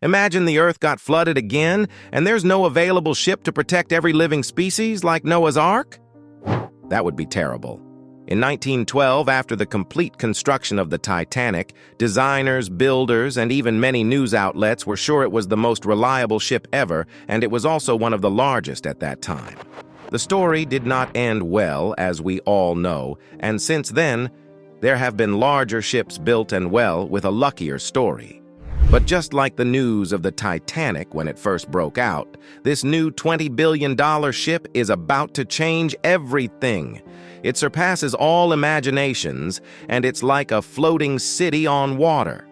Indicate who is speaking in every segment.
Speaker 1: Imagine the Earth got flooded again, and there's no available ship to protect every living species like Noah's Ark? That would be terrible. In 1912, after the complete construction of the Titanic, designers, builders, and even many news outlets were sure it was the most reliable ship ever, and it was also one of the largest at that time. The story did not end well, as we all know, and since then, there have been larger ships built and well with a luckier story. But just like the news of the Titanic when it first broke out, this new $20 billion ship is about to change everything. It surpasses all imaginations, and it's like a floating city on water.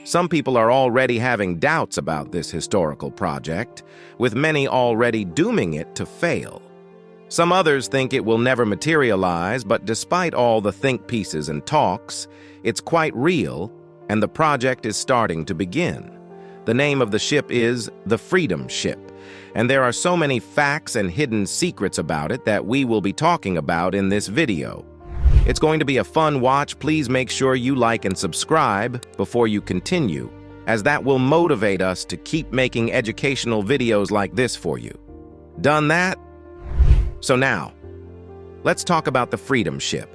Speaker 1: Some people are already having doubts about this historical project, with many already dooming it to fail. Some others think it will never materialize, but despite all the think pieces and talks, it's quite real, and the project is starting to begin. The name of the ship is the Freedom Ship, and there are so many facts and hidden secrets about it that we will be talking about in this video. It's going to be a fun watch. Please make sure you like and subscribe before you continue, as that will motivate us to keep making educational videos like this for you. Done that? So now, let's talk about the Freedom Ship.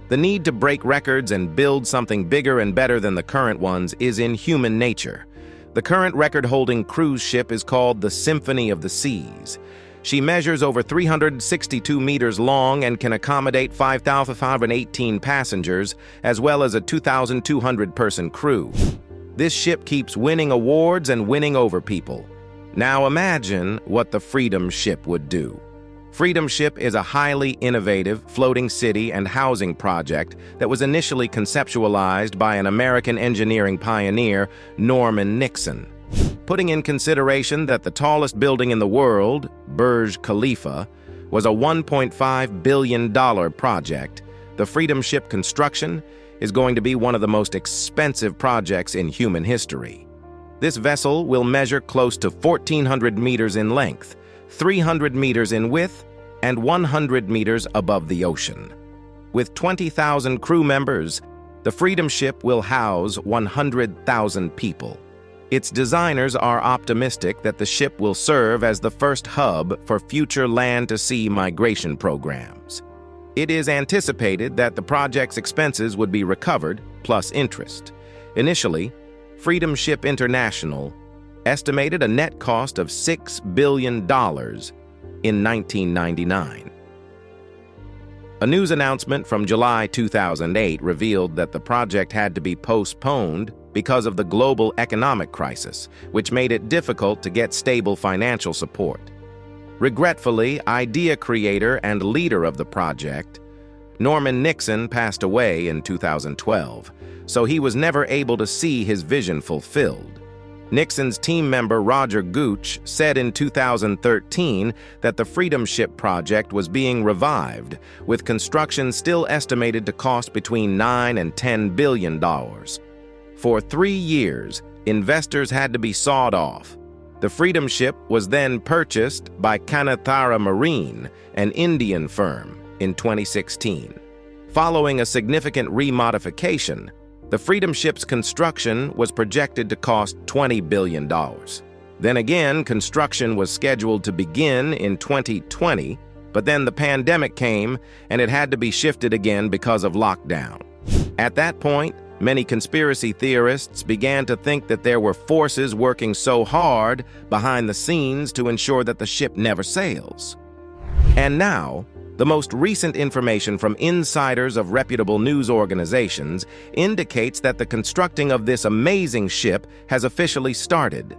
Speaker 1: The need to break records and build something bigger and better than the current ones is in human nature. The current record-holding cruise ship is called the Symphony of the Seas. She measures over 362 meters long and can accommodate 5,518 passengers, as well as a 2,200-person crew. This ship keeps winning awards and winning over people. Now imagine what the Freedom Ship would do. Freedom Ship is a highly innovative floating city and housing project that was initially conceptualized by an American engineering pioneer, Norman Nixon. Putting in consideration that the tallest building in the world, Burj Khalifa, was a $1.5 billion project, the Freedom Ship construction is going to be one of the most expensive projects in human history. This vessel will measure close to 1,400 meters in length, 300 meters in width, and 100 meters above the ocean. With 20,000 crew members, the Freedom Ship will house 100,000 people. Its designers are optimistic that the ship will serve as the first hub for future land-to-sea migration programs. It is anticipated that the project's expenses would be recovered, plus interest. Initially, Freedom Ship International estimated a net cost of $6 billion in 1999. A news announcement from July 2008 revealed that the project had to be postponed because of the global economic crisis, which made it difficult to get stable financial support. Regretfully, idea creator and leader of the project, Norman Nixon, passed away in 2012, so he was never able to see his vision fulfilled. Nixon's team member Roger Gooch said in 2013 that the Freedom Ship project was being revived, with construction still estimated to cost between $9 and $10 billion. For 3 years, investors had to be sawed off. The Freedom Ship was then purchased by Kannathara Marine, an Indian firm, in 2016. Following a significant remodification, the Freedom Ship's construction was projected to cost $20 billion. Then again, construction was scheduled to begin in 2020, but then the pandemic came and it had to be shifted again because of lockdown. At that point, many conspiracy theorists began to think that there were forces working so hard behind the scenes to ensure that the ship never sails. And now, the most recent information from insiders of reputable news organizations indicates that the constructing of this amazing ship has officially started.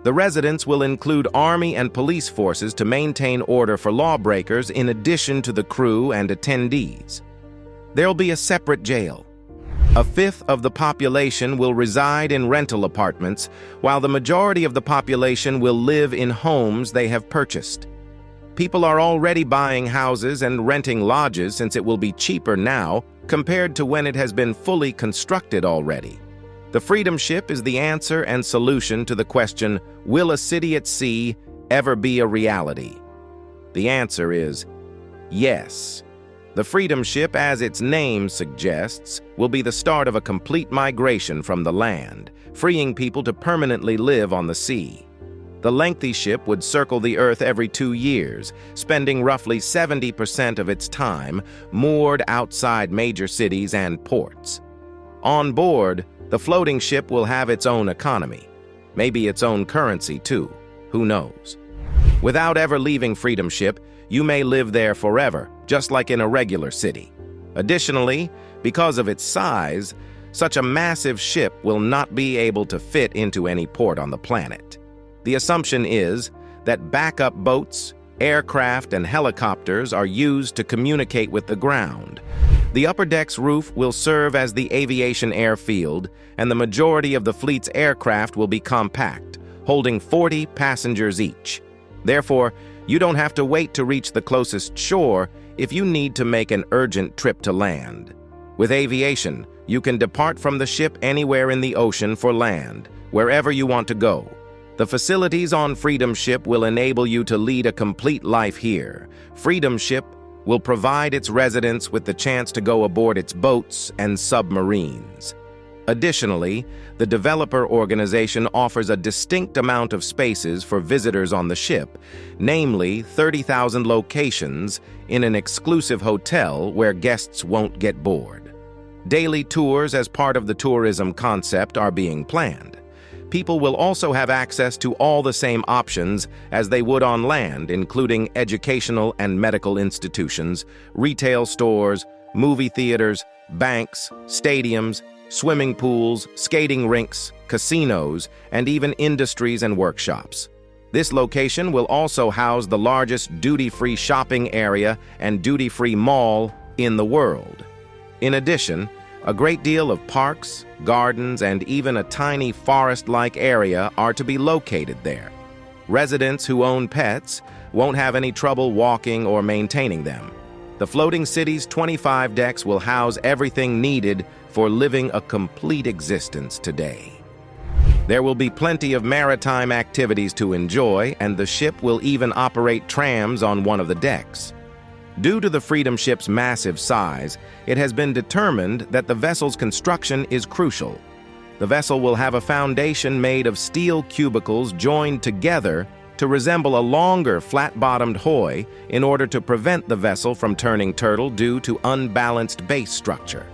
Speaker 1: The residents will include army and police forces to maintain order for lawbreakers in addition to the crew and attendees. There'll be a separate jail. A fifth of the population will reside in rental apartments, while the majority of the population will live in homes they have purchased. People are already buying houses and renting lodges since it will be cheaper now compared to when it has been fully constructed already. The Freedom Ship is the answer and solution to the question, will a city at sea ever be a reality? The answer is yes. The Freedom Ship, as its name suggests, will be the start of a complete migration from the land, freeing people to permanently live on the sea. The lengthy ship would circle the Earth every 2 years, spending roughly 70% of its time moored outside major cities and ports. On board, the floating ship will have its own economy, maybe its own currency too, who knows. Without ever leaving Freedom Ship, you may live there forever, just like in a regular city. Additionally, because of its size, such a massive ship will not be able to fit into any port on the planet. The assumption is that backup boats, aircraft, and helicopters are used to communicate with the ground. The upper deck's roof will serve as the aviation airfield, and the majority of the fleet's aircraft will be compact, holding 40 passengers each. Therefore, you don't have to wait to reach the closest shore if you need to make an urgent trip to land. With aviation, you can depart from the ship anywhere in the ocean for land, wherever you want to go. The facilities on Freedom Ship will enable you to lead a complete life here. Freedom Ship will provide its residents with the chance to go aboard its boats and submarines. Additionally, the developer organization offers a distinct amount of spaces for visitors on the ship, namely 30,000 locations in an exclusive hotel where guests won't get bored. Daily tours as part of the tourism concept are being planned. People will also have access to all the same options as they would on land, including educational and medical institutions, retail stores, movie theaters, banks, stadiums, swimming pools, skating rinks, casinos, and even industries and workshops. This location will also house the largest duty-free shopping area and duty-free mall in the world. In addition, a great deal of parks, gardens, and even a tiny forest-like area are to be located there. Residents who own pets won't have any trouble walking or maintaining them. The floating city's 25 decks will house everything needed for living a complete existence today. There will be plenty of maritime activities to enjoy, and the ship will even operate trams on one of the decks. Due to the Freedom Ship's massive size, it has been determined that the vessel's construction is crucial. The vessel will have a foundation made of steel cubicles joined together to resemble a longer, flat-bottomed hoy in order to prevent the vessel from turning turtle due to unbalanced base structure.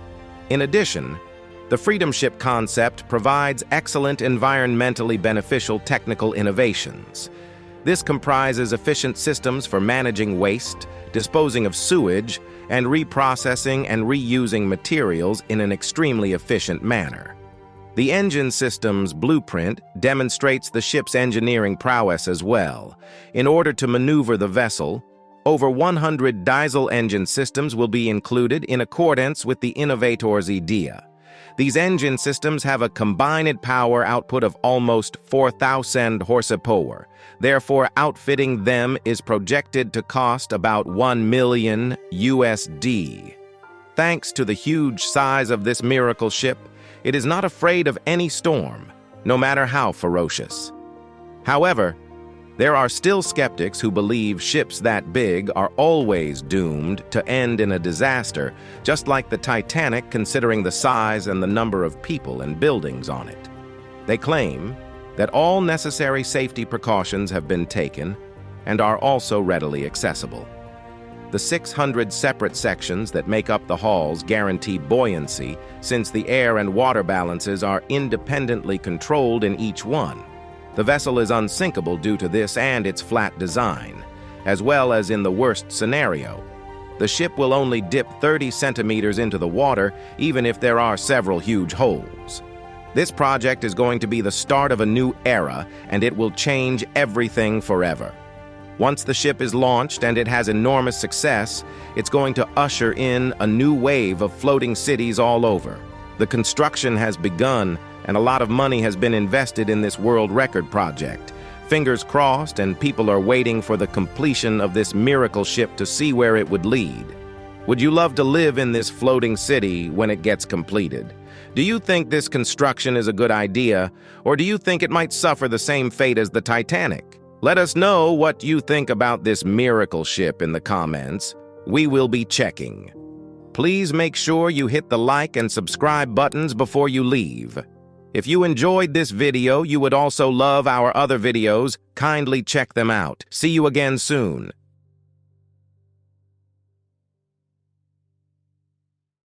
Speaker 1: In addition, the Freedom Ship concept provides excellent environmentally beneficial technical innovations. This comprises efficient systems for managing waste, disposing of sewage, and reprocessing and reusing materials in an extremely efficient manner. The engine system's blueprint demonstrates the ship's engineering prowess as well. In order to maneuver the vessel, over 100 diesel engine systems will be included in accordance with the innovator's idea. These engine systems have a combined power output of almost 4,000 horsepower. Therefore, outfitting them is projected to cost about $1 million USD. Thanks to the huge size of this miracle ship, it is not afraid of any storm, no matter how ferocious. However, there are still skeptics who believe ships that big are always doomed to end in a disaster, just like the Titanic, considering the size and the number of people and buildings on it. They claim that all necessary safety precautions have been taken and are also readily accessible. The 600 separate sections that make up the hulls guarantee buoyancy, since the air and water balances are independently controlled in each one. The vessel is unsinkable due to this and its flat design, as well as in the worst scenario. The ship will only dip 30 centimeters into the water, even if there are several huge holes. This project is going to be the start of a new era, and it will change everything forever. Once the ship is launched and it has enormous success, it's going to usher in a new wave of floating cities all over. The construction has begun, and a lot of money has been invested in this world record project. Fingers crossed, and people are waiting for the completion of this miracle ship to see where it would lead. Would you love to live in this floating city when it gets completed? Do you think this construction is a good idea, or do you think it might suffer the same fate as the Titanic? Let us know what you think about this miracle ship in the comments. we will be checking. Please make sure you hit the like and subscribe buttons before you leave. If you enjoyed this video, you would also love our other videos. Kindly check them out. See you again soon.